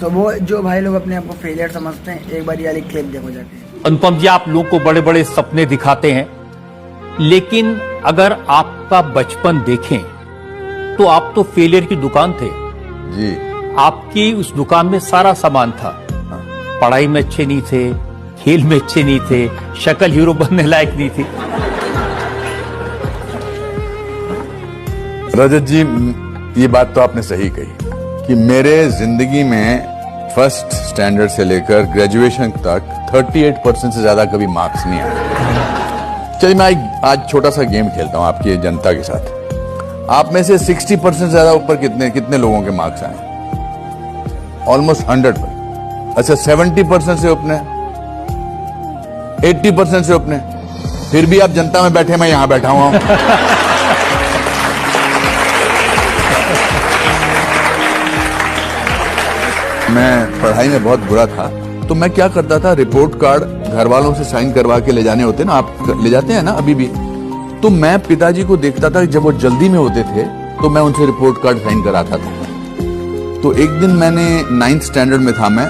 तो वो जो भाई लोग अपने आप को फेलियर समझते हैं, एक बार ये वाली क्लिप देखो जाके। अनुपम जी, आप लोगों को बड़े बड़े सपने दिखाते हैं, लेकिन अगर आपका बचपन देखें तो आप तो फेलियर की दुकान थे जी। आपकी उस दुकान में सारा सामान था। पढ़ाई में अच्छे नहीं थे, खेल में अच्छे नहीं थे, शक्ल हीरो बनने लायक नहीं थी। रजत जी, ये बात तो आपने सही कही कि मेरे जिंदगी में फर्स्ट स्टैंडर्ड से लेकर ग्रेजुएशन तक 38% से ज्यादा कभी मार्क्स नहीं आए। चलिए मैं आज छोटा सा गेम खेलता हूं आपकी जनता के साथ। आप में से 60% से ज्यादा ऊपर कितने लोगों के मार्क्स आए? ऑलमोस्ट 100%। अच्छा, 70% से ऊपर, 80% से ऊपर, फिर भी आप जनता में बैठे, मैं यहां बैठा हुआ हूं। मैं पढ़ाई में बहुत बुरा था, तो मैं क्या करता था, रिपोर्ट कार्ड घर वालों से साइन करवा के ले जाने होते ना, आप ले जाते हैं ना अभी भी, तो मैं पिताजी को देखता था जब वो जल्दी में होते थे तो मैं उनसे रिपोर्ट कार्ड साइन कराता था। तो एक दिन मैंने 9th स्टैंडर्ड में था मैं,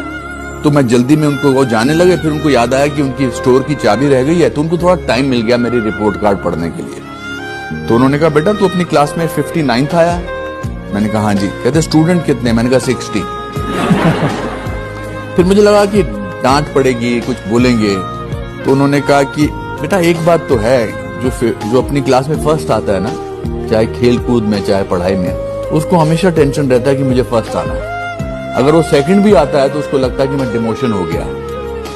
तो मैं जल्दी में उनको वो जाने लगे, फिर उनको याद आया कि उनकी स्टोर की चाबी रह गई है, तो उनको थोड़ा टाइम मिल गया मेरी रिपोर्ट कार्ड पढ़ने के लिए। तो उन्होंने कहा, बेटा तू अपनी क्लास में 59th आया? मैंने कहा हाँ जी। कहते स्टूडेंट कितने? मैंने कहा 60। फिर मुझे लगा कि डांट पड़ेगी, कुछ बोलेंगे, तो उन्होंने कहा कि बेटा एक बात तो है, जो अपनी क्लास में फर्स्ट आता है ना, चाहे खेल कूद में चाहे पढ़ाई में, उसको हमेशा टेंशन रहता है कि मुझे फर्स्ट आना है। अगर वो सेकंड भी आता है तो उसको लगता है कि मैं डिमोशन हो गया।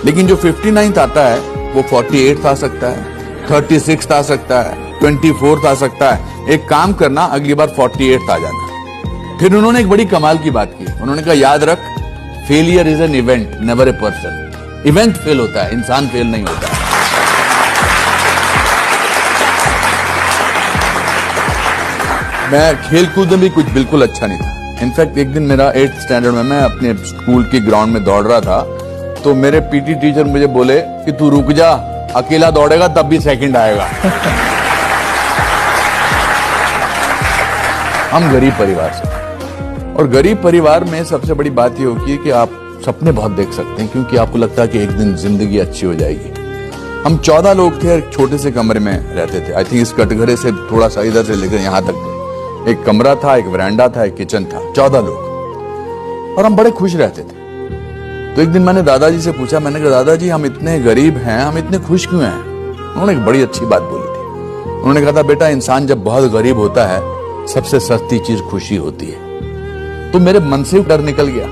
लेकिन जो 59th आता है वो 48th आ सकता है, 36th आ सकता है, 24th आ सकता है। एक काम करना, अगली बार 48th आ जाना। फिर उन्होंने एक बड़ी कमाल की बात की, उन्होंने कहा याद रख, failure is an event, never a person. Event fail होता है, इंसान फेल नहीं होता है। मैं खेल कूद में भी कुछ बिल्कुल अच्छा नहीं था। इनफैक्ट एक दिन मेरा 8th स्टैंडर्ड में, मैं अपने स्कूल के ग्राउंड में दौड़ रहा था, तो मेरे पीटी टीचर मुझे बोले कि तू रुक जा, अकेला दौड़ेगा तब भी सेकंड आएगा। हम गरीब परिवार से, और गरीब परिवार में सबसे बड़ी बात यह होती है कि आप सपने बहुत देख सकते हैं, क्योंकि आपको लगता है कि एक दिन जिंदगी अच्छी हो जाएगी। हम 14 लोग थे, एक छोटे से कमरे में रहते थे। आई थिंक इस कटघरे से थोड़ा सा इधर से लेकर यहां तक थे। एक कमरा था, एक वरांडा था, एक किचन था, 14 लोग, और हम बड़े खुश रहते थे। तो एक दिन मैंने दादाजी से पूछा, मैंने कहा दादाजी हम इतने गरीब हैं, हम इतने खुश क्यों हैं? उन्होंने एक बड़ी अच्छी बात बोली थी। उन्होंने कहा था, बेटा इंसान जब बहुत गरीब होता है, सबसे सस्ती चीज खुशी होती है। तो मेरे मन से डर निकल गया।